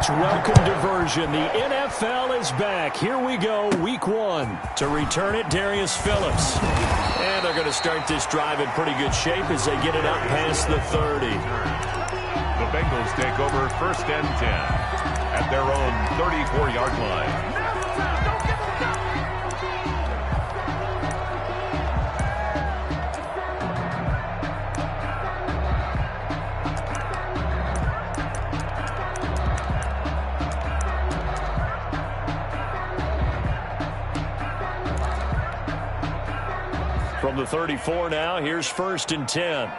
much welcome diversion. The NFL is back. Here we go, week 1. To return it, Darius Phillips. And they're going to start this drive in pretty good shape as they get it up past the 30. The Bengals take over 1st and 10 at their own 34-yard line. From the 34 now, here's 1st and 10.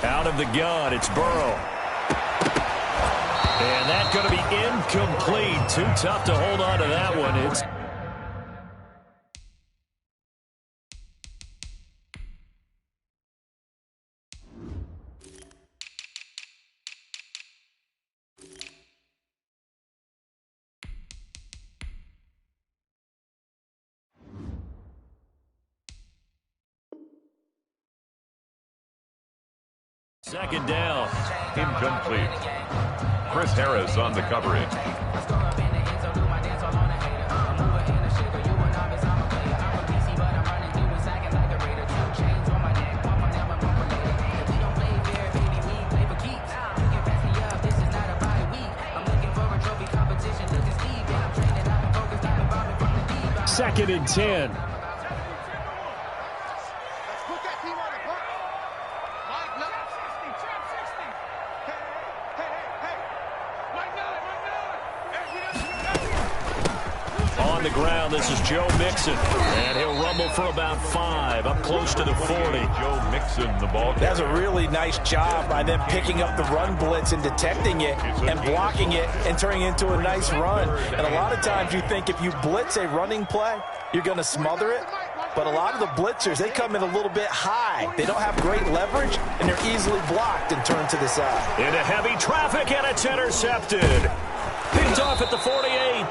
Out of the gun, it's Burrow. And that's going to be incomplete. Too tough to hold on to that one. It's second down. Incomplete. Chris Harris on the coverage. Second and 10. On the ground, this is Joe Mixon. And he'll rumble for about 5, up close to the 40. Joe Mixon, the ball carrier. That's a really nice job by them picking up the run blitz and detecting it and blocking it and turning it into a nice run. And a lot of times you think if you blitz a running play, you're going to smother it. But a lot of the blitzers, they come in a little bit high. They don't have great leverage, and they're easily blocked and turned to the side. Into heavy traffic, and it's intercepted. Picked off at the 48.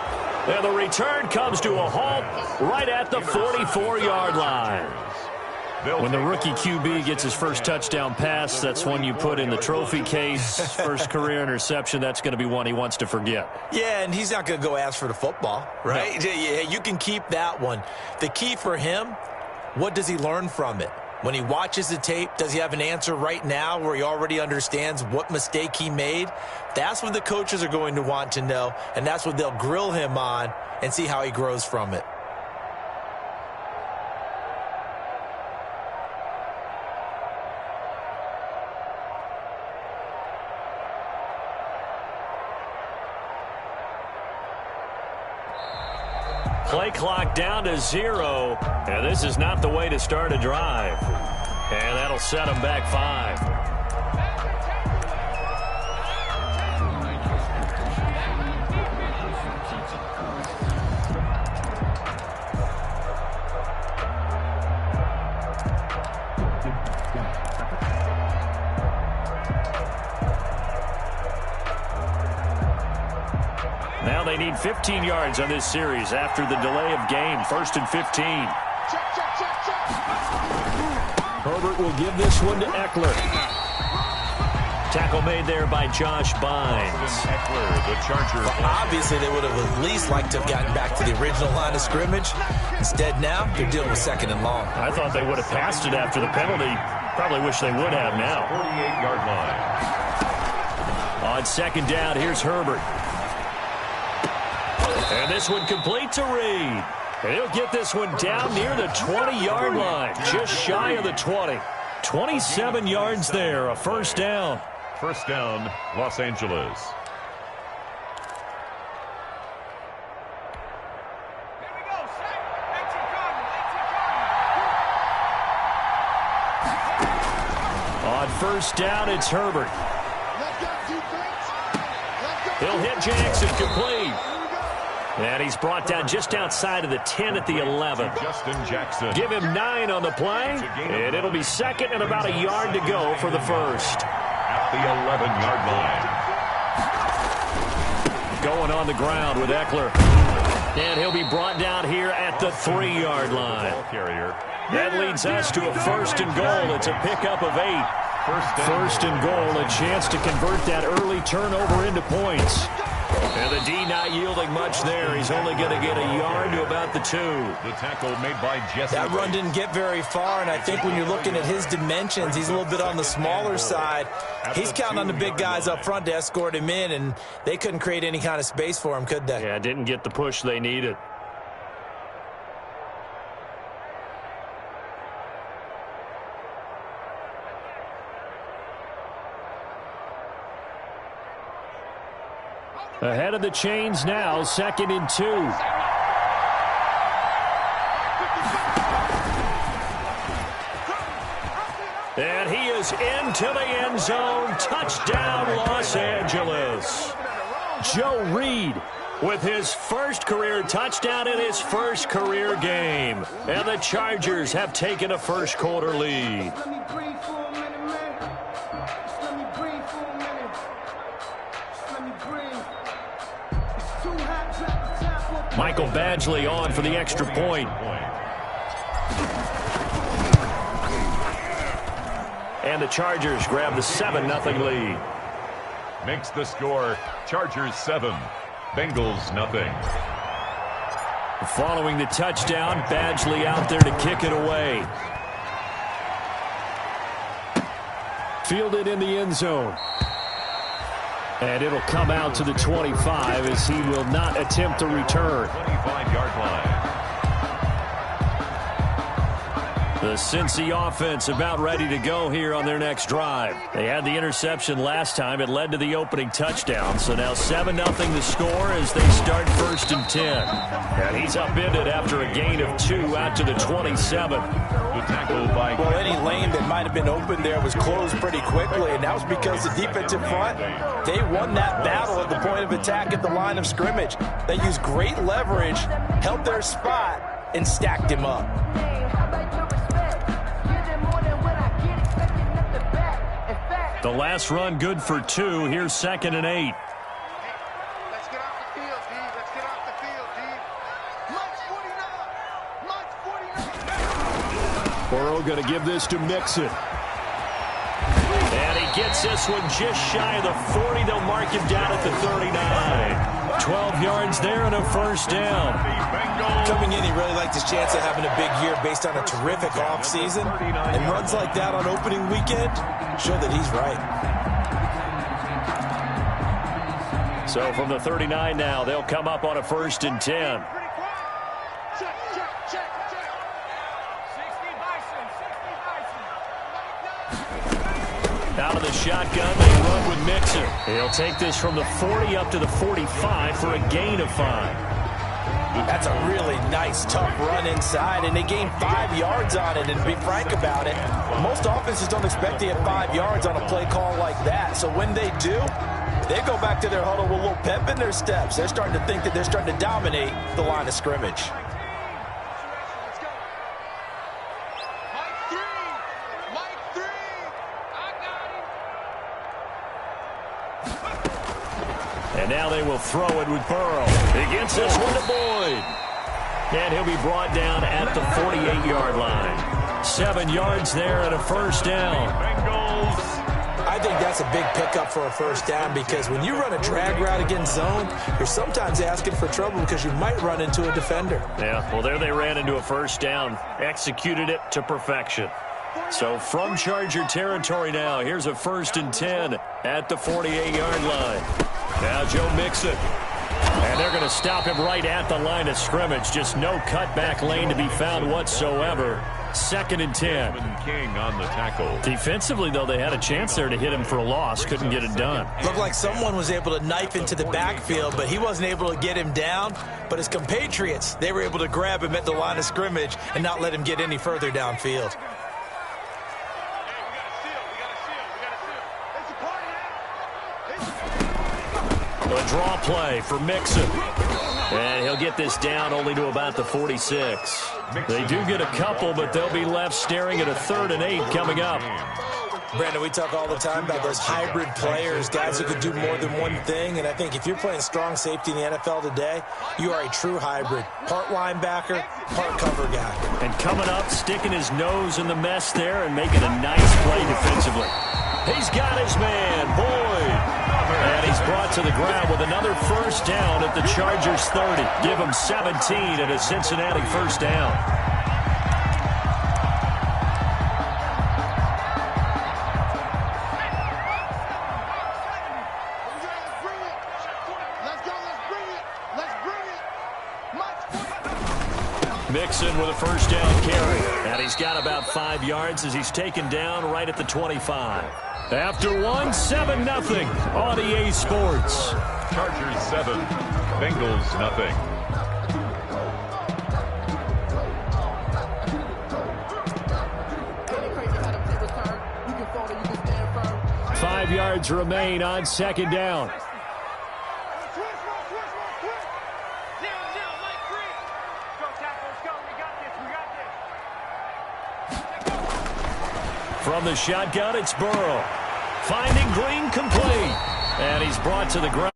And the return comes to a halt right at the 44-yard line. When the rookie QB gets his first touchdown pass, that's one you put in the trophy case. First career interception, that's going to be one he wants to forget. Yeah, and he's not going to go ask for the football, right? No. You can keep that one. The key for him, what does he learn from it? When he watches the tape, does he have an answer right now where he already understands what mistake he made? That's what the coaches are going to want to know, and that's what they'll grill him on and see how he grows from it. Play clock down to 0, and this is not the way to start a drive. And that'll set them back 5. Now they need 15 yards on this series after the delay of game. 1st and 15. Herbert will give this one to Eckler. Tackle made there by Josh Bynes. Eckler, the Charger. Well, obviously, they would have at least liked to have gotten back to the original line of scrimmage. Instead, now they're dealing with 2nd and long. I thought they would have passed it after the penalty. Probably wish they would have now. 48-yard line. On 2nd down, here's Herbert. And this one complete to Reed. And he'll get this one down near the 20-yard line, just shy of the 20. 27 yards there, a 1st down. 1st down, Los Angeles. On 1st down, it's Herbert. He'll hit Jackson, complete. And he's brought down just outside of the 10 at the 11. Justin Jackson. Give him 9 on the play, and it'll be 2nd and about a yard to go for the 1st. At the 11-yard line. Going on the ground with Eckler. And he'll be brought down here at the 3-yard line. Ball carrier, That leads us to a 1st and goal. It's a pickup of 8. First and goal, a chance to convert that early turnover into points. And the D not yielding much there. He's only going to get a yard to about the 2. The tackle made by Jesse. That run didn't get very far, and I think when you're looking at his dimensions, he's a little bit on the smaller side. He's counting on the big guys up front to escort him in, and they couldn't create any kind of space for him, could they? Yeah, didn't get the push they needed. Ahead of the chains now, 2nd and 2. And he is into the end zone. Touchdown, Los Angeles. Joe Reed with his first career touchdown in his first career game. And the Chargers have taken a first quarter lead. Michael Badgley on for the extra point. And the Chargers grab the 7-0 lead. Makes the score Chargers 7, Bengals nothing. Following the touchdown, Badgley out there to kick it away. Fielded in the end zone. And it'll come out to the 25 as he will not attempt to return. 25-yard line. The Cincy offense about ready to go here on their next drive. They had the interception last time. It led to the opening touchdown. So now 7-0 the score as they start 1st and 10. And he's upended after a gain of 2 out to the 27. Well, any lane that might have been open there was closed pretty quickly, and that was because the defensive front, they won that battle at the point of attack at the line of scrimmage. They used great leverage, held their spot, and stacked him up. The last run good for 2. Here's 2nd and 8. Let's get off the field, D. Let's get off the field, D. March 49. Burrow going to give this to Mixon. And he gets this one just shy of the 40. They'll mark him down at the 39. 12 yards there and a first down. Coming in, he really liked his chance of having a big year based on a terrific offseason. And runs like that on opening weekend show that he's right. So from the 39 now, they'll come up on a 1st and 10. Out of the shotgun, they run with Mixon. He'll take this from the 40 up to the 45 for a gain of 5. That's a really nice, tough run inside, and they gained 5 yards on it. And to be frank about it, most offenses don't expect to get 5 yards on a play call like that. So when they do, they go back to their huddle with a little pep in their steps. They're starting to think that they're starting to dominate the line of scrimmage. And now they will throw it with Burrow. He gets this one to Boyd. And he'll be brought down at the 48-yard line. 7 yards there and a first down. Bengals. I think that's a big pickup for a first down because when you run a drag route against zone, you're sometimes asking for trouble because you might run into a defender. Yeah, well, there they ran into a first down. Executed it to perfection. So from Charger territory now, here's a 1st and 10 at the 48-yard line. Now Joe Mixon. And they're going to stop him right at the line of scrimmage. Just no cutback lane to be found whatsoever. 2nd and 10. King on the tackle. Defensively, though, they had a chance there to hit him for a loss. Couldn't get it done. Looked like someone was able to knife into the backfield, but he wasn't able to get him down. But his compatriots, they were able to grab him at the line of scrimmage and not let him get any further downfield. A draw play for Mixon. And he'll get this down only to about the 46. They do get a couple, but they'll be left staring at a 3rd and 8 coming up. Brandon, we talk all the time about those hybrid players, guys who could do more than one thing, and I think if you're playing strong safety in the NFL today, you are a true hybrid. Part linebacker, part cover guy. And coming up, sticking his nose in the mess there and making a nice play defensively. He's got his man, Boyd. And he's brought to the ground with another first down at the Chargers 30. Give him 17 at a Cincinnati first down. Mixon with a first down carry. And he's got about 5 yards as he's taken down right at the 25. After one, 7-0 on EA Sports. Chargers 7, Bengals 0. 5 yards remain on second down. From the shotgun, it's Burrow. Finding Green complete. And he's brought to the ground.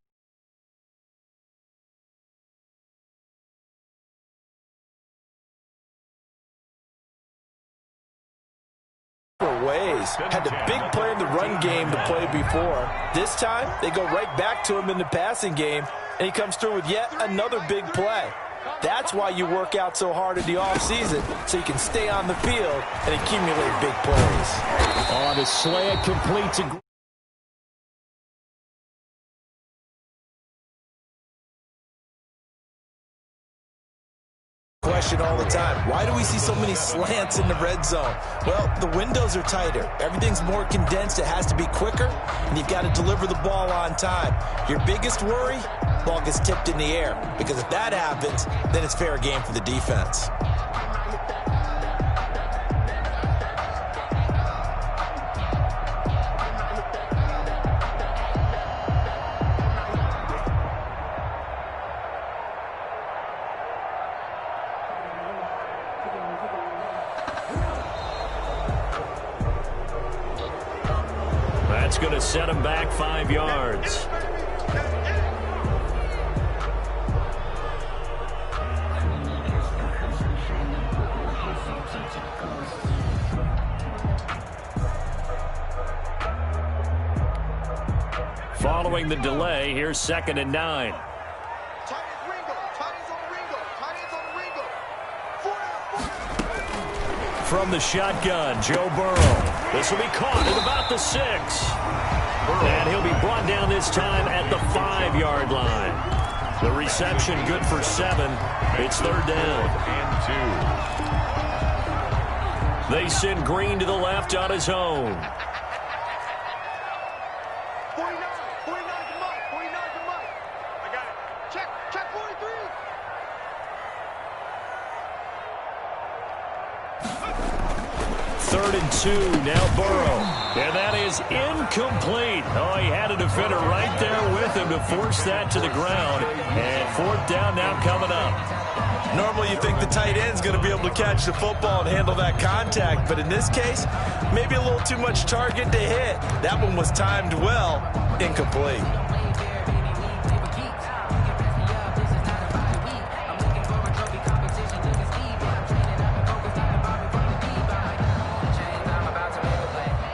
Ways. Had a big play in the run game to play before. This time, they go right back to him in the passing game, and he comes through with yet another big play. That's why you work out so hard in the offseason, so you can stay on the field and accumulate big plays. On the slant, complete to... Question all the time, why do we see so many slants in the red zone? Well, the windows are tighter. Everything's more condensed. It has to be quicker, and you've got to deliver the ball on time. Your biggest worry, ball gets tipped in the air, because if that happens, then it's fair game for the defense. That's going to set him back 5 yards. Following the delay, here's 2nd and 9. From the shotgun, Joe Burrow. This will be caught at about the 6. And he'll be brought down this time at the 5-yard line. The reception good for 7. It's 3rd down. And 2. They send Green to the left on his own. 49 to Mike. 49 to Mike. I got it. Check 43. Third and 2, now Burrow. And that is incomplete. Oh, he had a defender right there with him to force that to the ground. And 4th down now coming up. Normally you think the tight end's going to be able to catch the football and handle that contact, but in this case, maybe a little too much target to hit. That one was timed well, incomplete.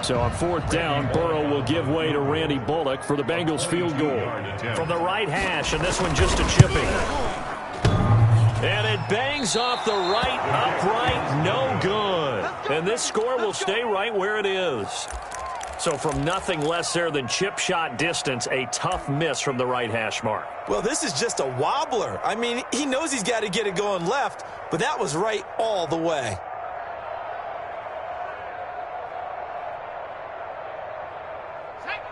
So on 4th down, Burrow will give way to Randy Bullock for the Bengals field goal. From the right hash, and this one just a chipping. And it bangs off the right upright, no good. And this score will stay right where it is. So from nothing less there than chip shot distance, a tough miss from the right hash mark. Well, this is just a wobbler. I mean, he knows he's got to get it going left, but that was right all the way.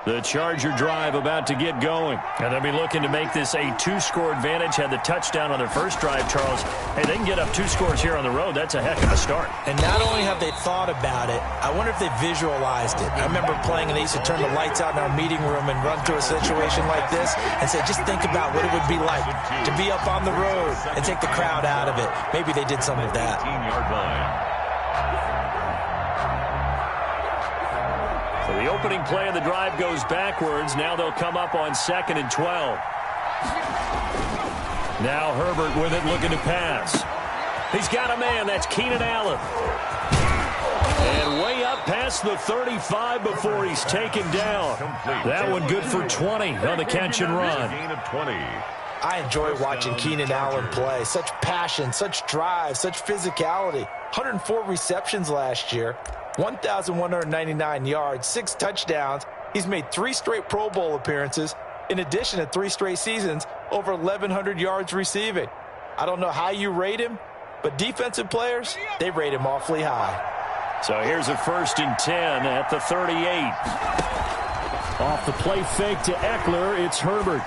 The Charger drive about to get going. And they'll be looking to make this a 2-score advantage. Had the touchdown on their first drive, Charles. Hey, they can get up 2 scores here on the road. That's a heck of a start. And not only have they thought about it, I wonder if they visualized it. I remember playing and they used to turn the lights out in our meeting room and run through a situation like this and say, just think about what it would be like to be up on the road and take the crowd out of it. Maybe they did some of that. 18-yard line. opening play of the drive goes backwards. Now they'll come up on 2nd and 12. Now Herbert with it, looking to pass. He's got a man. That's Keenan Allen. And way up past the 35 before he's taken down. That one good for 20 on the catch and run. Gain of 20. I enjoy watching Keenan Allen play. Such passion, such drive, such physicality. 104 receptions last year, 1,199 yards, 6 touchdowns. He's made 3 straight Pro Bowl appearances, in addition to 3 straight seasons, over 1,100 yards receiving. I don't know how you rate him, but defensive players, they rate him awfully high. So here's a 1st and 10 at the 38. Off the play fake to Eckler, it's Herbert.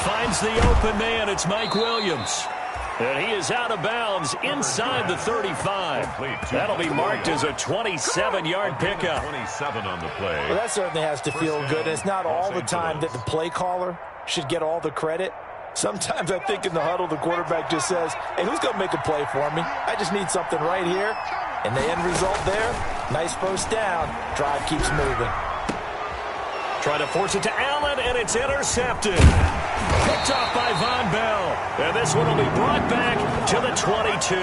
Finds the open man, it's Mike Williams. And he is out of bounds inside the 35. That'll be marked as a 27-yard pickup. 27 on the play. Well, that certainly has to feel good. It's not all the time that the play caller should get all the credit. Sometimes I think in the huddle, the quarterback just says, hey, who's going to make a play for me? I just need something right here. And the end result there, nice first down. Drive keeps moving. Try to force it to Allen, and it's intercepted. Picked off by Von Bell. And this one will be brought back to the 22.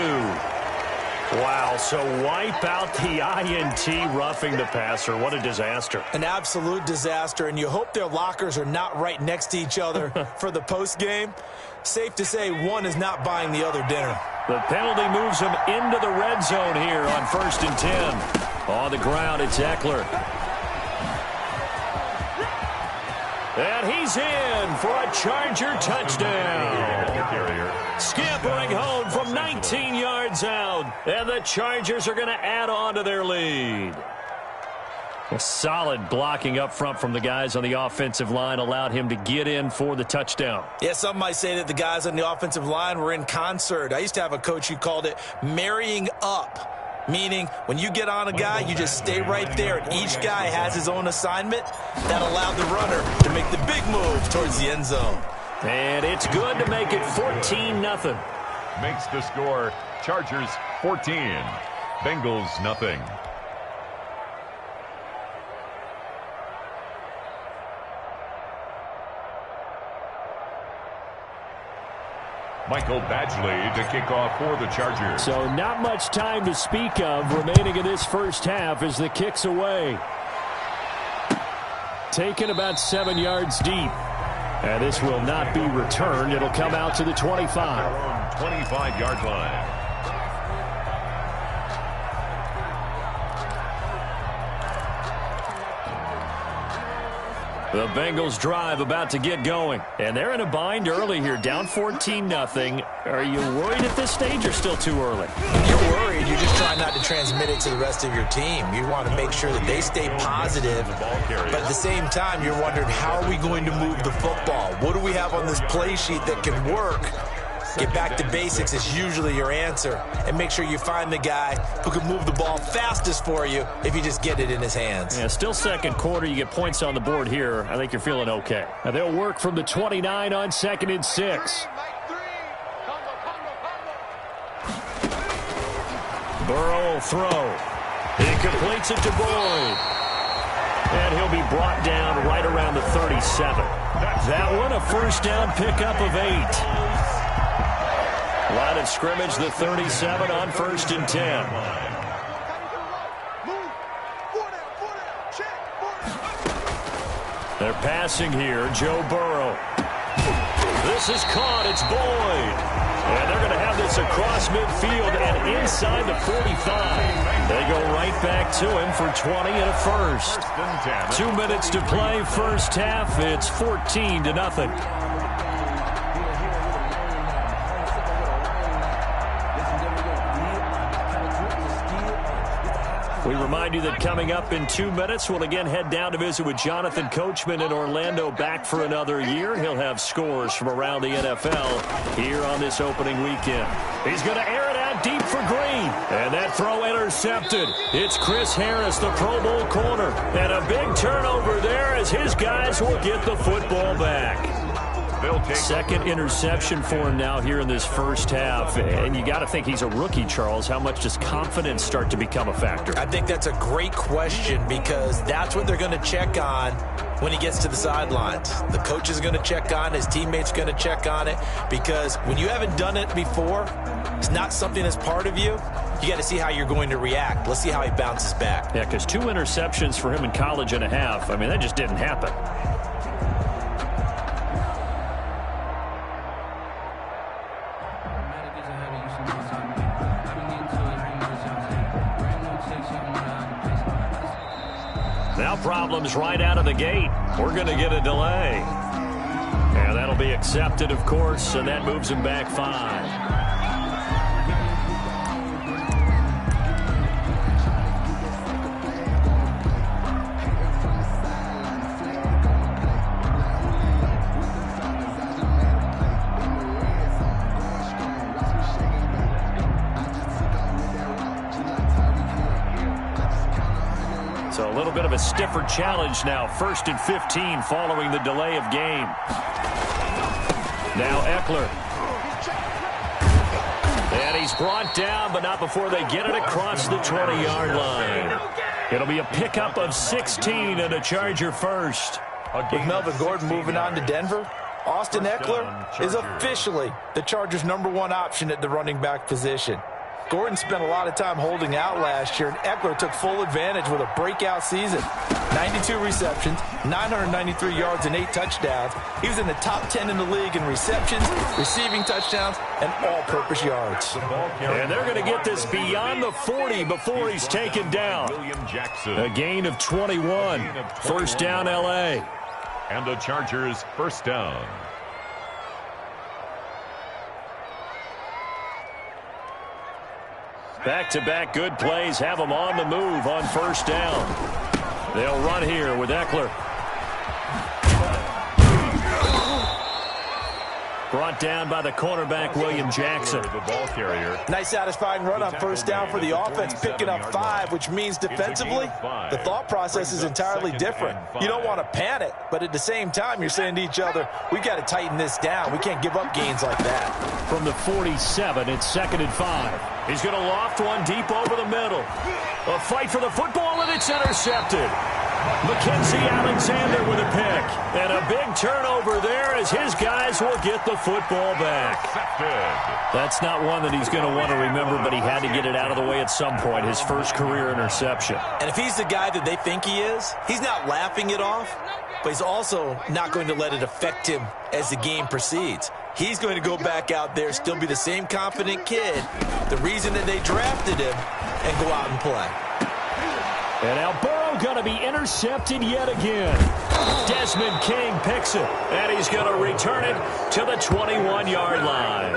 Wow, so wipe out the INT, roughing the passer. What a disaster. An absolute disaster, and you hope their lockers are not right next to each other for the postgame. Safe to say one is not buying the other dinner. The penalty moves him into the red zone here on 1st and 10. On the ground, it's Eckler. And he's in for a Charger touchdown. Scampering home from 19 yards out. And the Chargers are going to add on to their lead. A solid blocking up front from the guys on the offensive line allowed him to get in for the touchdown. Yeah, some might say that the guys on the offensive line were in concert. I used to have a coach who called it marrying up. Meaning, when you get on a guy, you just stay right there. And each guy has his own assignment. That allowed the runner to make the big move towards the end zone. And it's good to make it 14-0. Makes the score Chargers 14, Bengals nothing. Michael Badgley to kick off for the Chargers. So not much time to speak of remaining in this first half as the kick's away. Taken about 7 yards deep. And this will not be returned. It'll come out to the 25. 25-yard line. The Bengals drive about to get going. And they're in a bind early here, down 14-0. Are you worried at this stage or still too early? You're worried. You're just trying not to transmit it to the rest of your team. You want to make sure that they stay positive. But at the same time, you're wondering, how are we going to move the football? What do we have on this play sheet that can work? Get back to basics is usually your answer. And make sure you find the guy who can move the ball fastest for you if you just get it in his hands. Yeah, still second quarter. You get points on the board here. I think you're feeling okay. Now they'll work from the 29 on 2nd and 6. Burrow will throw. He completes it to Boyd. And he'll be brought down right around the 37. That one a first down pickup of 8. Line of scrimmage, the 37 on 1st and 10. They're passing here, Joe Burrow. This is caught, it's Boyd. And they're going to have this across midfield and inside the 45. They go right back to him for 20 and a first. 2 minutes to play, first half, it's 14-0. We remind you that coming up in 2 minutes, we'll again head down to visit with Jonathan Coachman in Orlando, back for another year. He'll have scores from around the NFL here on this opening weekend. He's going to air it out deep for Green. And that throw intercepted. It's Chris Harris, the Pro Bowl corner. And a big turnover there as his guys will get the football back. Second interception for him now here in this first half. And you got to think he's a rookie, Charles. How much does confidence start to become a factor? I think that's a great question because that's what they're going to check on when he gets to the sidelines. The coach is going to check on it. His teammates are going to check on it because when you haven't done it before, it's not something that's part of you. You got to see how you're going to react. Let's see how he bounces back. Yeah, because 2 interceptions for him in college and a half. I mean, that just didn't happen. Now problems right out of the gate. We're going to get a delay. And that'll be accepted, of course, and that moves him back 5. So a little bit of a stiffer challenge now. 1st and 15 following the delay of game. Now Eckler. And he's brought down, but not before they get it across the 20-yard line. It'll be a pickup of 16 and a Charger first. With Melvin Gordon moving on to Denver, Austin Eckler is officially the Chargers' #1 option at the running back position. Gordon spent a lot of time holding out last year, and Eckler took full advantage with a breakout season. 92 receptions, 993 yards, and 8 touchdowns. He was in the top 10 in the league in receptions, receiving touchdowns, and all-purpose yards. And they're going to get this beyond the 40 before he's taken down. A gain of 21. First down, L.A. And the Chargers first down. Back-to-back good plays have them on the move on first down. They'll run here with Eckler. Brought down by the cornerback, William Jackson. The ball carrier. Nice satisfying run on first down for the offense, picking up 5, which means defensively, the thought process is entirely different. You don't want to panic, but at the same time, you're saying to each other, we've got to tighten this down. We can't give up gains like that. From the 47, it's 2nd and 5. He's going to loft one deep over the middle. A fight for the football, and it's intercepted. Mackenzie Alexander with a pick. And a big turnover there as his guys will get the football back. That's not one that he's going to want to remember, but he had to get it out of the way at some point, his first career interception. And if he's the guy that they think he is, he's not laughing it off, but he's also not going to let it affect him as the game proceeds. He's going to go back out there, still be the same confident kid, the reason that they drafted him, and go out and play. And now Burrow going to be intercepted yet again. Desmond King picks it, and he's going to return it to the 21-yard line.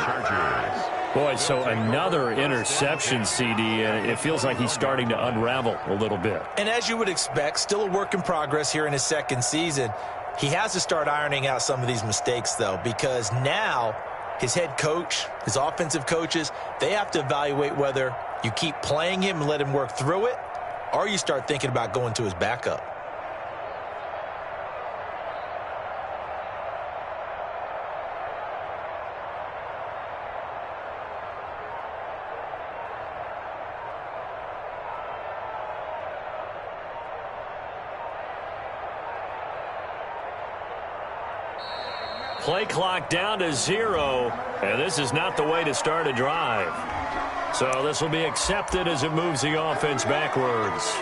Boy, so another interception, CD, and it feels like he's starting to unravel a little bit. And as you would expect, still a work in progress here in his second season. He has to start ironing out some of these mistakes, though, because now his head coach, his offensive coaches, they have to evaluate whether you keep playing him and let him work through it, or you start thinking about going to his backup. Play clock down to 0, and this is not the way to start a drive. So this will be accepted as it moves the offense backwards.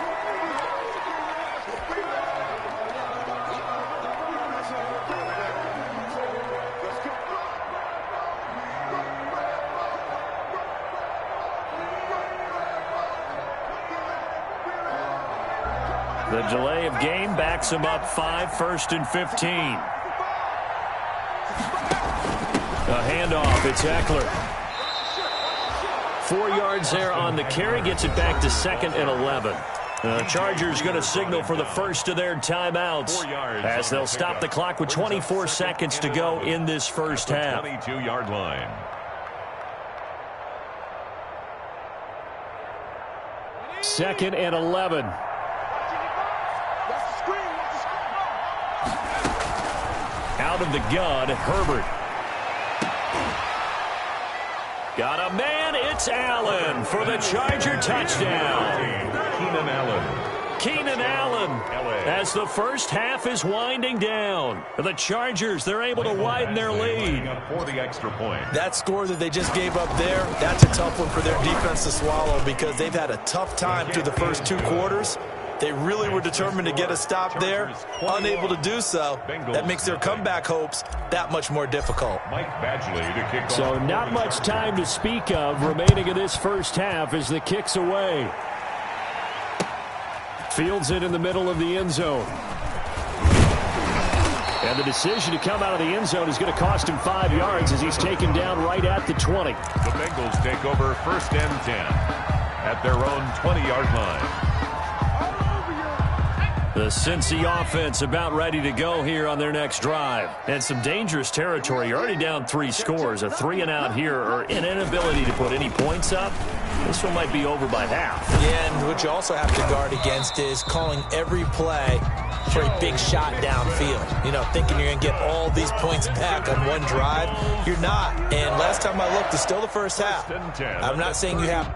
The delay of game backs him up 5, 1st and 15. A handoff, it's Eckler. 4 yards there on the carry, gets it back to 2nd and 11. The Chargers going to signal for the first of their timeouts as they'll stop the clock with 24 seconds to go in this first half. 22-yard line. Second and 11. Out of the gun, Herbert. Got a man, it's Allen for the Charger touchdown. Keenan Allen, as the first half is winding down. The Chargers, they're able to widen their lead. For the extra point. That score that they just gave up there, that's a tough one for their defense to swallow because they've had a tough time through the first 2 quarters. They really were determined to get a stop there, unable to do so. That makes their comeback hopes that much more difficult. Mike Badgley to kick off. So not much time to speak of remaining in this first half as the kick's away. Fields it in the middle of the end zone. And the decision to come out of the end zone is going to cost him 5 yards as he's taken down right at the 20. The Bengals take over 1st and 10 at their own 20-yard line. The Cincy offense about ready to go here on their next drive. And some dangerous territory. You're already down 3 scores. A 3-and-out here or an inability to put any points up. This one might be over by half. Yeah, and what you also have to guard against is calling every play for a big shot downfield. You know, thinking you're going to get all these points back on one drive. You're not. And last time I looked, it's still the first half. I'm not saying you have...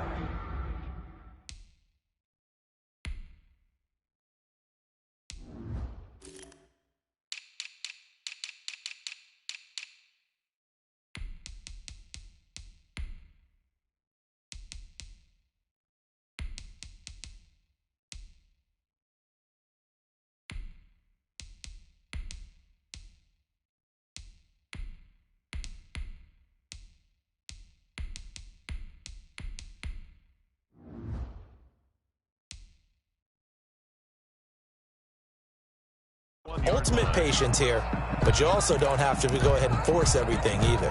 ultimate patience here, but you also don't have to go ahead and force everything either.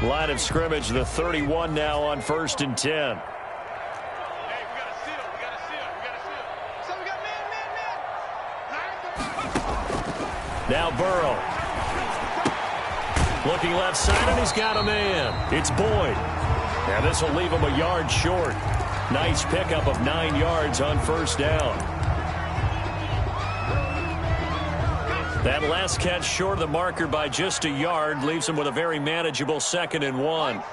Line of scrimmage, the 31 now on 1st and 10. Hey, we got a seal. We got a seal. So we got man. Now Burrow. Looking left side, and he's got a man. It's Boyd. And this will leave him a yard short. Nice pickup of 9 yards on 1st down. That last catch short of the marker by just a yard leaves him with a very manageable 2nd and 1. Mike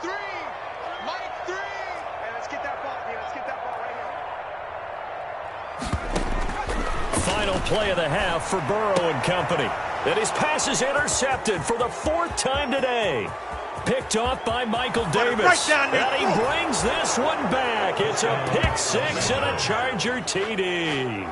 3. Hey, let's get that ball. Yeah, let's get that ball right here. Final play of the half for Burrow and company. And his pass is intercepted for the 4th time today. Picked off by Michael Davis. Right down there. And he brings this one back. It's a pick 6 and a Charger TD.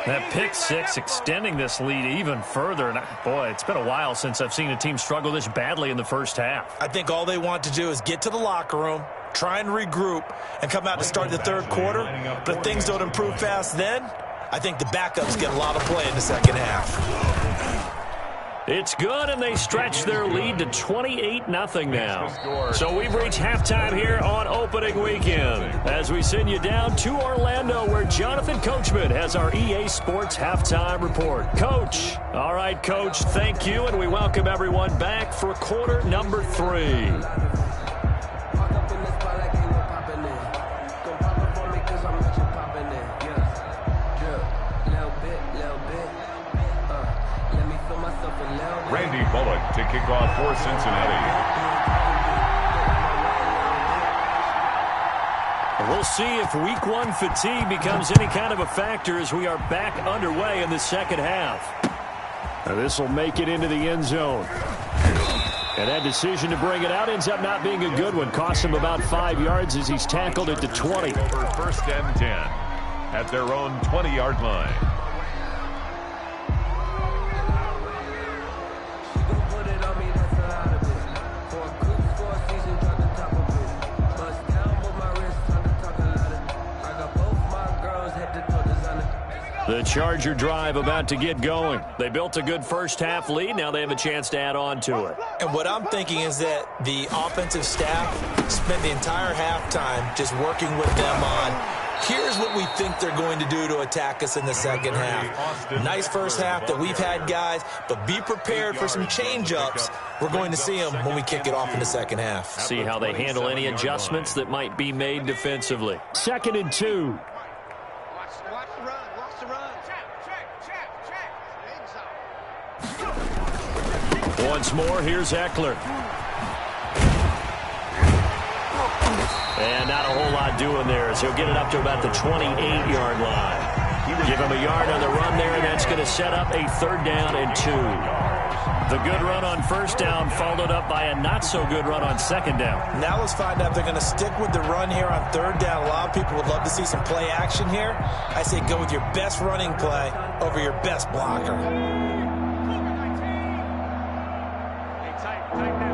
That pick 6 extending this lead even further. And boy, it's been a while since I've seen a team struggle this badly in the first half. I think all they want to do is get to the locker room, try and regroup, and come out to start the 3rd quarter. But if things don't improve fast then, I think the backups get a lot of play in the 2nd half. It's good, and they stretch their lead to 28-0 now. So we've reached halftime here on opening weekend as we send you down to Orlando where Jonathan Coachman has our EA Sports halftime report. Coach. All right, Coach, thank you, and we welcome everyone back for quarter number 3. Randy Bullock to kick off for Cincinnati. We'll see if week 1 fatigue becomes any kind of a factor as we are back underway in the 2nd half. Now this will make it into the end zone. And that decision to bring it out ends up not being a good one. Costs him about 5 yards as he's tackled at the 20. Over 1st and 10 at their own 20-yard line. The Charger drive about to get going. They built a good first half lead. Now they have a chance to add on to it. And what I'm thinking is that the offensive staff spent the entire halftime just working with them on Here's what we think they're going to do to attack us in the second half. Nice first half that we've had, guys, but be prepared for some change-ups. We're going to see them when we kick it off in the second half. See how they handle any adjustments that might be made defensively. 2nd and 2. Watch the run. Watch the run. Check. Once more, here's Eckler. And not a whole lot doing there as he'll get it up to about the 28-yard line. Give him a yard on the run there, and that's going to set up a 3rd down and 2. The good run on 1st down followed up by a not-so-good run on 2nd down. Now let's find out if they're going to stick with the run here on 3rd down. A lot of people would love to see some play action here. I say go with your best running play over your best blocker. Hey, tight down.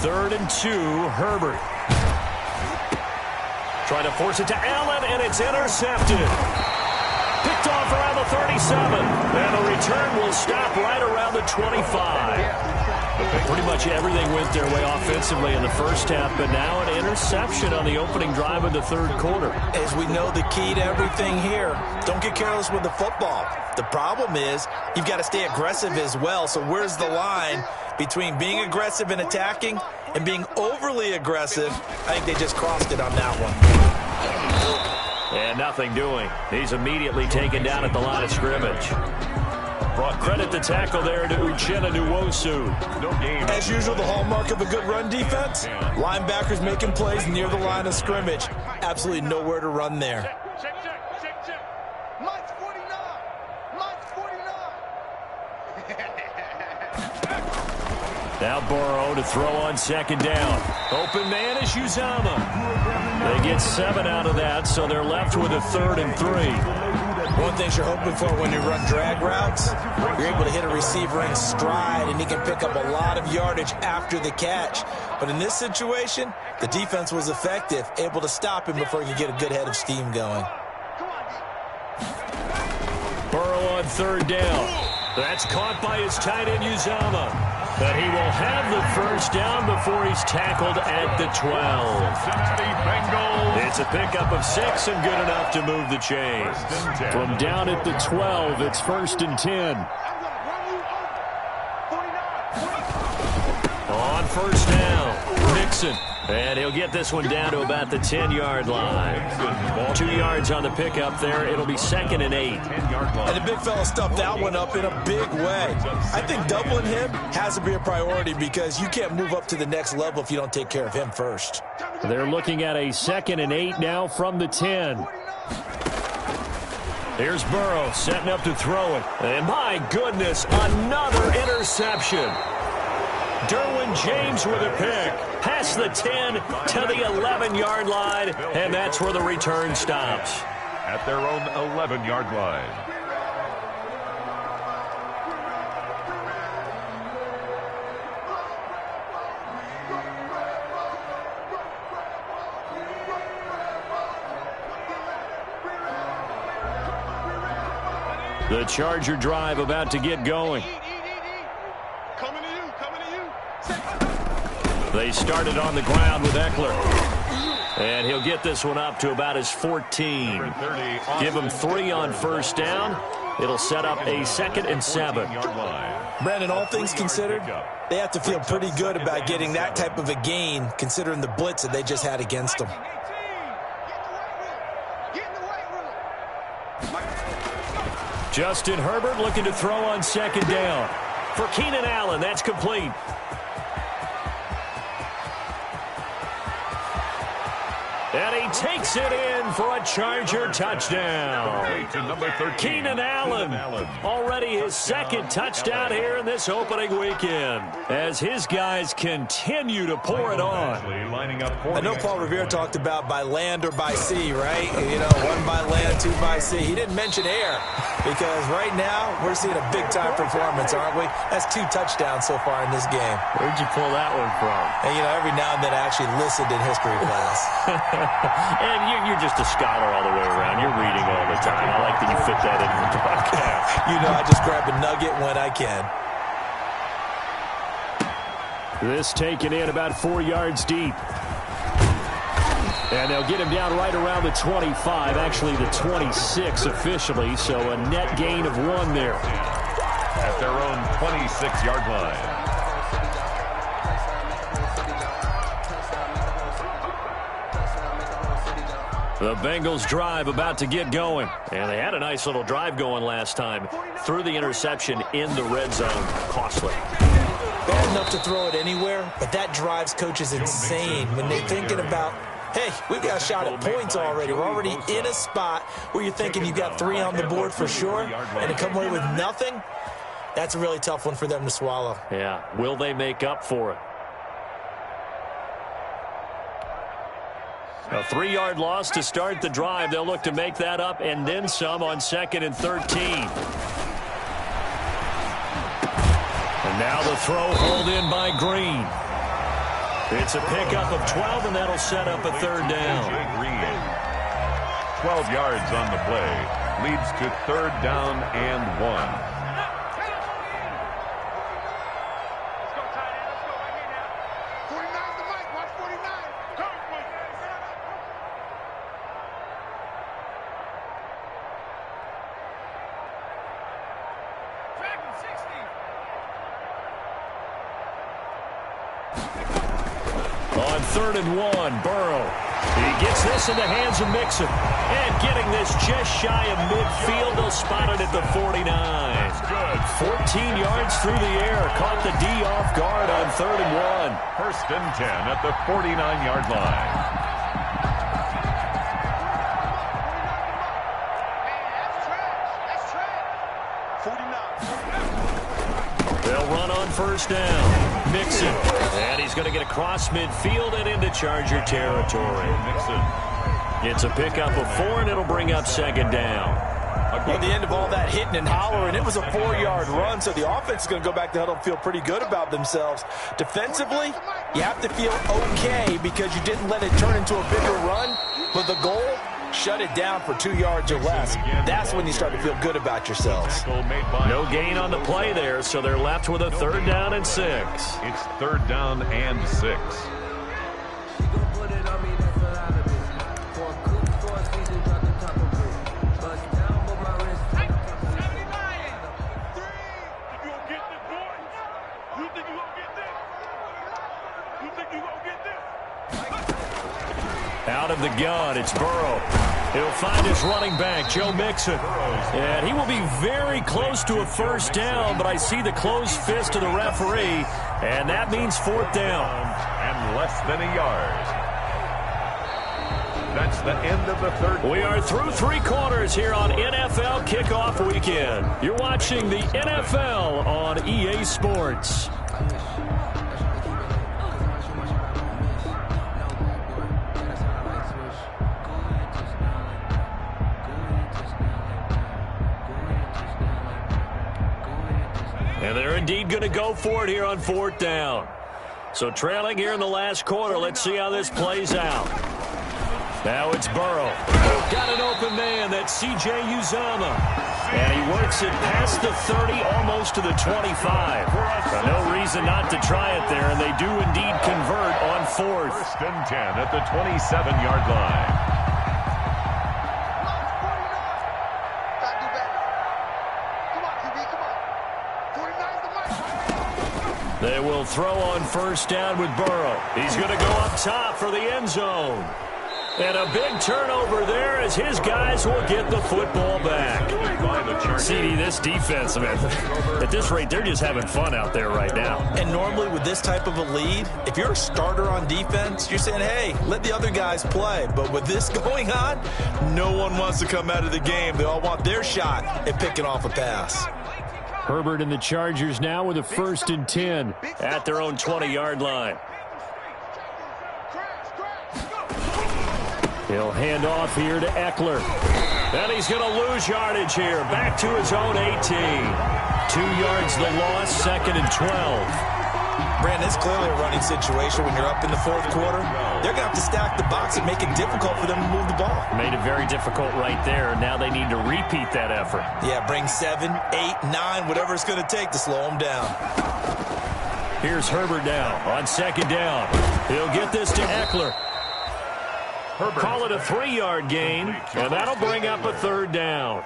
3rd and 2, Herbert. Trying to force it to Allen, and it's intercepted. Picked off around the 37, and the return will stop right around the 25. Pretty much everything went their way offensively in the first half, but now an interception on the opening drive of the 3rd quarter. As we know, the key to everything here, don't get careless with the football. The problem is you've got to stay aggressive as well. So where's the line between being aggressive and attacking and being overly aggressive? I think they just crossed it on that one. And nothing doing. He's immediately taken down at the line of scrimmage. Credit the tackle there to Uchenna Nwosu. As usual, the hallmark of a good run defense, linebackers making plays near the line of scrimmage. Absolutely nowhere to run there. Check. Mike's 49. Now Burrow to throw on 2nd down. Open man is Uzomah. They get 7 out of that, so they're left with a 3rd and 3. One thing you're hoping for when you run drag routes, you're able to hit a receiver in stride, and he can pick up a lot of yardage after the catch. But in this situation, the defense was effective, able to stop him before he could get a good head of steam going. Burrow on 3rd down. That's caught by his tight end, Uzomah. But he will have the 1st down before he's tackled at the 12. It's a pickup of 6 and good enough to move the chains. From down at the 12, it's 1st and 10. On 1st down, Nixon. And he'll get this one down to about the 10-yard line. 2 yards on the pickup there. It'll be 2nd and 8. And the big fella stuffed that one up in a big way. I think doubling him has to be a priority because you can't move up to the next level if you don't take care of him first. They're looking at a 2nd and 8 now from the 10. Here's Burrow setting up to throw it. And my goodness, another interception. Derwin James with a pick. Past the 10 to the 11-yard line, and that's where the return stops. At their own 11-yard line. The Charger drive about to get going. Coming to you. They started on the ground with Eckler. And he'll get this one up to about his 14. Give him 3 on 1st down. It'll set up a 2nd and 7. Brandon, all things considered, they have to feel pretty good about getting that type of a gain considering the blitz that they just had against them. Justin Herbert looking to throw on 2nd down. For Keenan Allen, that's complete. And he takes it in for a Charger touchdown. Keenan Allen, already his 2nd touchdown here in this opening weekend, as his guys continue to pour it on. I know Paul Revere talked about by land or by sea, right? You know, 1 by land, 2 by sea. He didn't mention air because right now we're seeing a big-time performance, aren't we? That's 2 touchdowns so far in this game. Where'd you pull that one from? And, you know, every now and then I actually listened in history class. And you're just a scholar all the way around. You're reading all the time. I like that you fit that into the broadcast. You know, I just grab a nugget when I can. This taken in about 4 yards deep. And they'll get him down right around the 25, actually the 26 officially, so a net gain of 1 there. At their own 26-yard line. The Bengals drive about to get going. And they had a nice little drive going last time. Threw the interception in the red zone. Costly. Bad enough to throw it anywhere, but that drives coaches insane when they're thinking about, hey, we've got a shot at points already. We're already in a spot where you're thinking you've got 3 on the board for sure, and to come away with nothing, that's a really tough one for them to swallow. Yeah. Will they make up for it? A 3-yard loss to start the drive. They'll look to make that up and then some on 2nd and 13. And now the throw hauled in by Green. It's a pickup of 12, and that'll set up a 3rd down. 12 yards on the play. Leads to 3rd down and 1. On 3rd and 1, Burrow. He gets this in the hands of Mixon. And getting this just shy of midfield. They'll spot it at the 49. 14 yards through the air. Caught the D off guard on 3rd and 1. 1st and 10 at the 49-yard line. They'll run on 1st down. Mixon. And he's going to get across midfield and into Charger territory. Mixon. It's a pickup of 4, and it'll bring up 2nd down. At the end of all that hitting and hollering, it was a 4-yard run, so the offense is going to go back to huddle and feel pretty good about themselves. Defensively, you have to feel okay because you didn't let it turn into a bigger run, but the goal, shut it down for 2 yards or less. That's when you start to feel good about yourselves. No gain on the play there, so they're left with a 3rd down and 6. It's 3rd down and 6. Out of the gun, it's Burrow. He'll find his running back, Joe Mixon. And he will be very close to a 1st down, but I see the closed fist of the referee, and that means 4th down. And less than a yard. That's the end of the 3rd. We are through 3 quarters here on NFL Kickoff Weekend. You're watching the NFL on EA Sports. And they're indeed going to go for it here on 4th down. So trailing here in the last quarter. Let's see how this plays out. Now it's Burrow. Got an open man. That's C.J. Uzomah. And he works it past the 30, almost to the 25. No reason not to try it there, and they do indeed convert on 4th. 1st and 10 at the 27-yard line. They will throw on 1st down with Burrow. He's going to go up top for the end zone. And a big turnover there as his guys will get the football back. CD, this defense, man, at this rate, they're just having fun out there right now. And normally with this type of a lead, if you're a starter on defense, you're saying, hey, let the other guys play. But with this going on, no one wants to come out of the game. They all want their shot at picking off a pass. Herbert and the Chargers now with a 1st and 10 at their own 20-yard line. He'll hand off here to Eckler. And he's going to lose yardage here. Back to his own 18. 2 yards the loss, 2nd and 12. Brandon, it's clearly a running situation when you're up in the 4th quarter. They're going to have to stack the box and make it difficult for them to move the ball. Made it very difficult right there. Now they need to repeat that effort. Yeah, bring 7, 8, 9, whatever it's going to take to slow them down. Here's Herbert now on 2nd down. He'll get this to Eckler. Call it a 3-yard gain, and that'll bring up a 3rd down.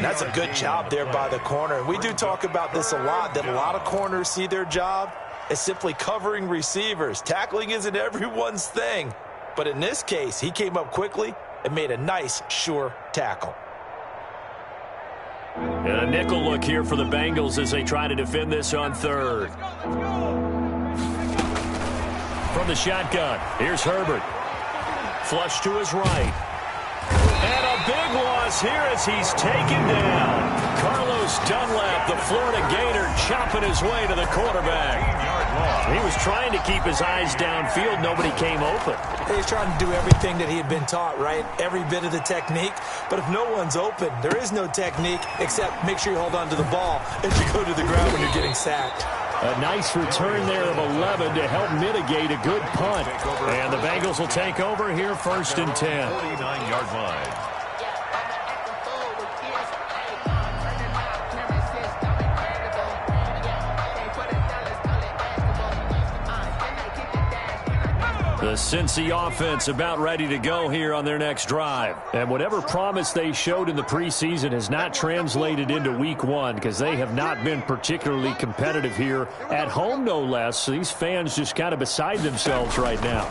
That's a good job there by the corner. We do talk about this a lot, that a lot of corners see their job as simply covering receivers. Tackling isn't everyone's thing. But in this case, he came up quickly and made a nice, sure tackle. And a nickel look here for the Bengals as they try to defend this on 3rd. From the shotgun, here's Herbert. Flush to his right. And a big loss here as he's taken down. Carlos Dunlap, the Florida Gator, chopping his way to the quarterback. He was trying to keep his eyes downfield. Nobody came open. He's trying to do everything that he had been taught, right? Every bit of the technique. But if no one's open, there is no technique except make sure you hold on to the ball as you go to the ground when you're getting sacked. A nice return there of 11 to help mitigate a good punt. And the Bengals will take over here 1st and 10. 49-yard line. The Cincy offense about ready to go here on their next drive. And whatever promise they showed in the preseason has not translated into week 1 because they have not been particularly competitive here at home, no less. So these fans just kind of beside themselves right now.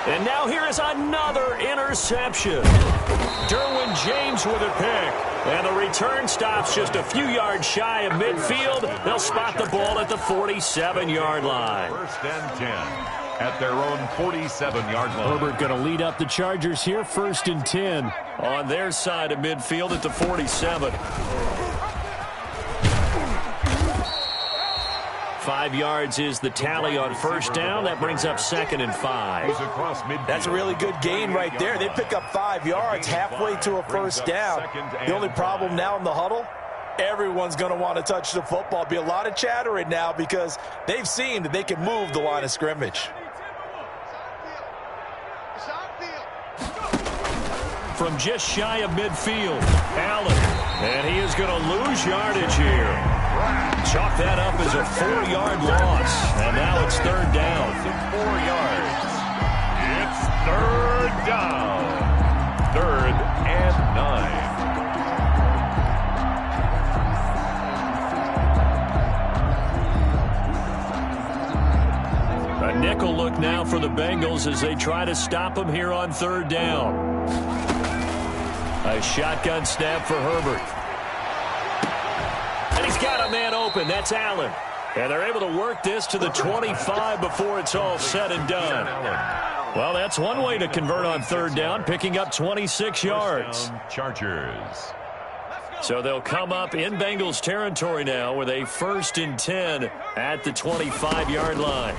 And now here is another interception. Derwin James with a pick. And the return stops just a few yards shy of midfield. They'll spot the ball at the 47-yard line. 1st and 10 at their own 47-yard line. Herbert going to lead up the Chargers here, 1st and 10 on their side of midfield at the 47. 5 yards is the tally on 1st down. That brings up 2nd and 5. That's a really good gain right there. They pick up 5 yards halfway to a 1st down. The only problem now in the huddle, everyone's going to want to touch the football. Be a lot of chattering now because they've seen that they can move the line of scrimmage. From just shy of midfield, Allen. And he is going to lose yardage here. Chalk that up as a 4-yard loss. And now it's 3rd down. 4 yards. It's 3rd down. 3rd and 9. A nickel look now for the Bengals as they try to stop him here on 3rd down. A shotgun snap for Herbert. And he's got a man open. That's Allen. And they're able to work this to the 25 before it's all said and done. Well, that's one way to convert on 3rd down, picking up 26 yards. Chargers. So they'll come up in Bengals territory now with a 1st and 10 at the 25-yard line.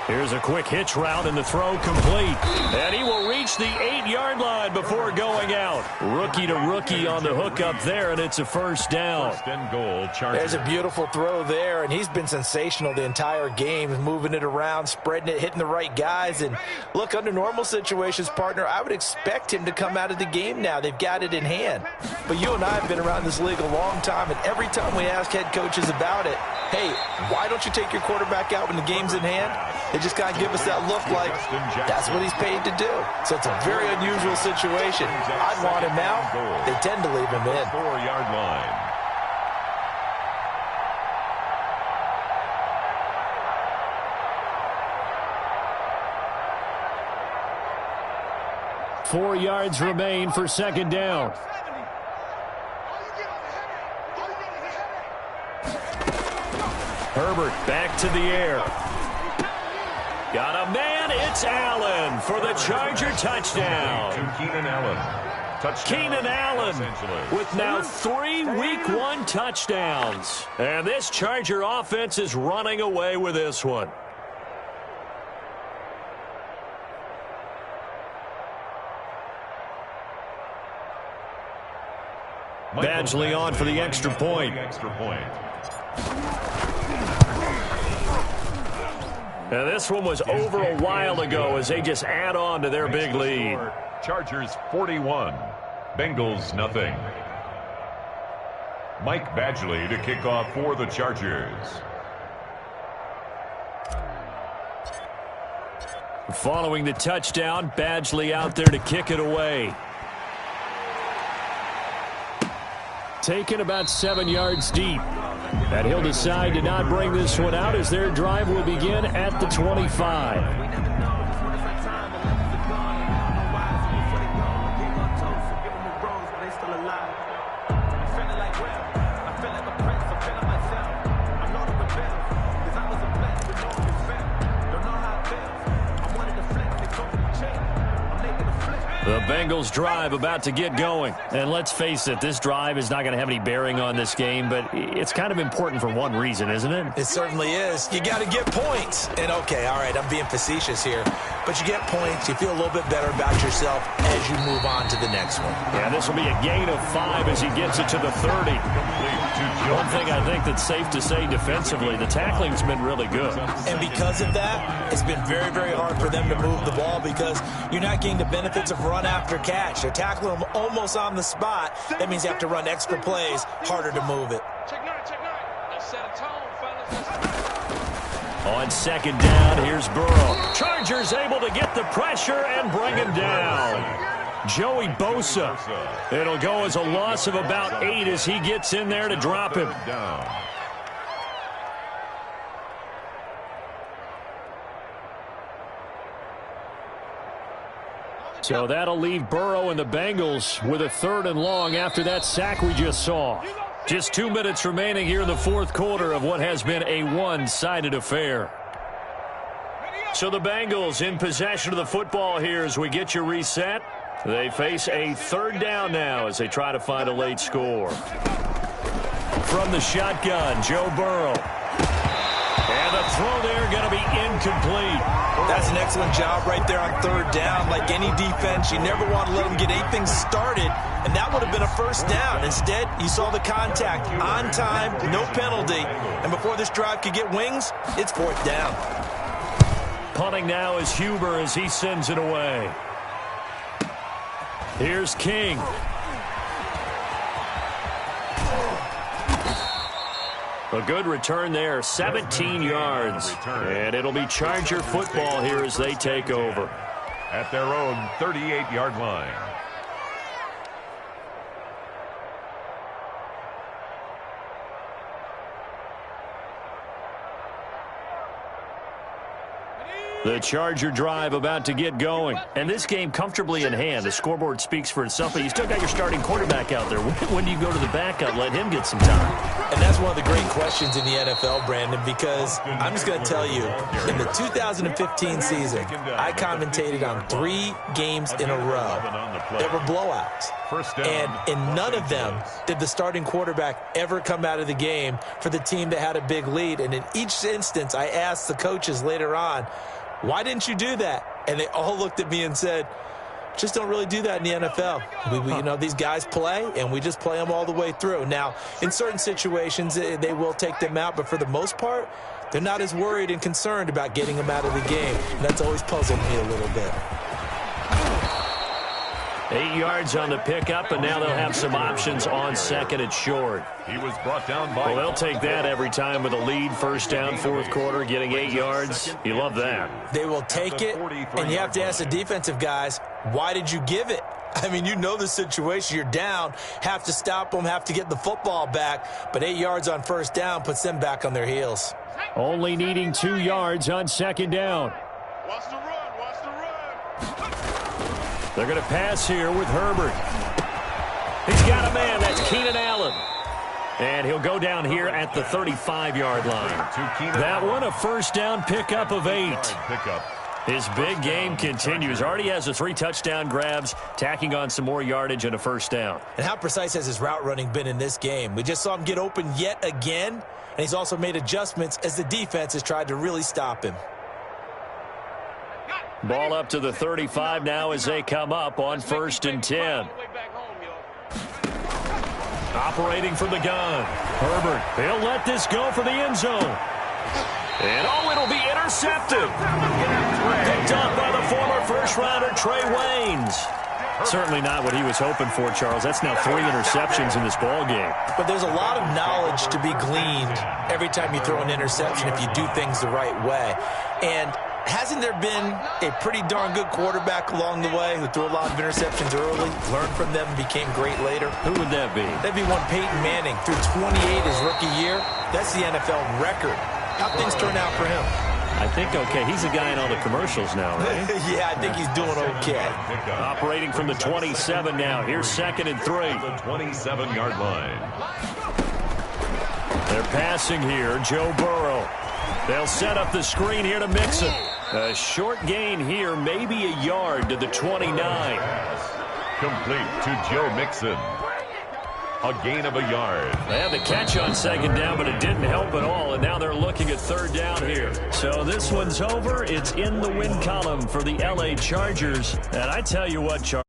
Here's a quick hitch route and the throw complete. And he will reach the 8-yard line before going out. Rookie to rookie on the hook up there, and it's a 1st down. 1st and goal, Chargers. There's a beautiful throw there, and he's been sensational the entire game, moving it around, spreading it, hitting the right guys. And look, under normal situations, partner, I would expect him to come out of the game now. They've got it in hand. But you and I have been around this league a long time, and every time we ask head coaches about it, hey, why don't you take your quarterback out when the game's in hand? They just got to give us that look like that's what he's paid to do. So it's a very unusual situation. I'd want him out. They tend to leave him in. 4-yard line. Four yards remain for 2nd down. Herbert back to the air. Got a man. It's Allen for the Charger touchdown. Keenan Allen. Keenan Allen with now 3 Week 1 touchdowns. And this Charger offense is running away with this one. Badgley on for the extra point. Now this one was over a while ago as they just add on to their big lead. Chargers 41, Bengals nothing. Mike Badgley to kick off for the Chargers. Following the touchdown, Badgley out there to kick it away. Taken about 7 yards deep. And he'll decide to not bring this one out as their drive will begin at the 25. The Bengals drive about to get going. And let's face it, this drive is not going to have any bearing on this game, but it's kind of important for one reason, isn't it? It certainly is. You got to get points. And, okay, all right, I'm being facetious here. But you get points. You feel a little bit better about yourself as you move on to the next one. Yeah, this will be a gain of 5 as he gets it to the 30. One thing I think that's safe to say defensively, the tackling's been really good. And because of that, it's been very, very hard for them to move the ball because you're not getting the benefits of run after catch. They're tackling them almost on the spot. That means you have to run extra plays, harder to move it. Check nine. Let's set a tone, fellas. On second down, here's Burrow. Chargers able to get the pressure and bring him down. Joey Bosa. It'll go as a loss of about 8 as he gets in there to drop him. So that'll leave Burrow and the Bengals with a 3rd and long after that sack we just saw. Just 2 minutes remaining here in the 4th quarter of what has been a one-sided affair. So the Bengals in possession of the football here as we get you reset. They face a 3rd down now as they try to find a late score. From the shotgun, Joe Burrow. And the throw there going to be incomplete. That's an excellent job right there on 3rd down. Like any defense, you never want to let them get anything started, and that would have been a 1st down. Instead, you saw the contact on time, no penalty, and before this drive could get wings, it's 4th down. Punting now is Huber as he sends it away. Here's King. A good return there, 17 yards. And it'll be Charger football here as they take over. At their own 38-yard line. The Charger drive about to get going. And this game comfortably in hand. The scoreboard speaks for itself, but you still got your starting quarterback out there. When do you go to the backup? Let him get some time. And that's one of the great questions in the NFL, Brandon, because I'm just going to tell you, in the 2015 season, I commentated on 3 games in a row that were blowouts. And in none of them did the starting quarterback ever come out of the game for the team that had a big lead. And in each instance, I asked the coaches later on, why didn't you do that? And they all looked at me and said, just don't really do that in the NFL. You know, these guys play, and we just play them all the way through. Now, in certain situations, they will take them out, but for the most part, they're not as worried and concerned about getting them out of the game. And that's always puzzled me a little bit. 8 yards on the pickup, and now they'll have some options on 2nd and short. He was brought down by... Well, they'll take that every time with a lead. 1st down, 4th quarter, getting 8 yards. You love that. They will take it, and you have to ask the defensive guys, why did you give it? I mean, you know the situation. You're down, have to stop them, have to get the football back, but 8 yards on 1st down puts them back on their heels. Only needing 2 yards on 2nd down. Watch the run. They're going to pass here with Herbert. He's got a man. That's Keenan Allen. And he'll go down here at the 35-yard line. That one, a 1st down pickup of 8. His big game continues. Already has the 3 touchdown grabs, tacking on some more yardage and a 1st down. And how precise has his route running been in this game? We just saw him get open yet again, and he's also made adjustments as the defense has tried to really stop him. Ball up to the 35 now as they come up on 1st and 10. Operating from the gun. Herbert, he'll let this go for the end zone. And it'll be intercepted. Picked up by the former first-rounder Trey Waynes. Certainly not what he was hoping for, Charles. That's now 3 interceptions in this ball game. But there's a lot of knowledge to be gleaned every time you throw an interception if you do things the right way. And hasn't there been a pretty darn good quarterback along the way who threw a lot of interceptions early, learned from them, and became great later? Who would that be? That'd be one Peyton Manning. Threw 28 his rookie year. That's the NFL record. How things turn out for him? I think okay. He's a guy in all the commercials now, right? Yeah, I think he's doing okay. Operating from the 27 now. Here's 2nd and 3. The 27-yard line. They're passing here. Joe Burrow. They'll set up the screen here to Mixon. A short gain here, maybe a yard to the 29. Complete to Joe Mixon. A gain of a yard. They had the catch on 2nd down, but it didn't help at all, and now they're looking at 3rd down here. So this one's over. It's in the win column for the L.A. Chargers. And I tell you what, Chargers.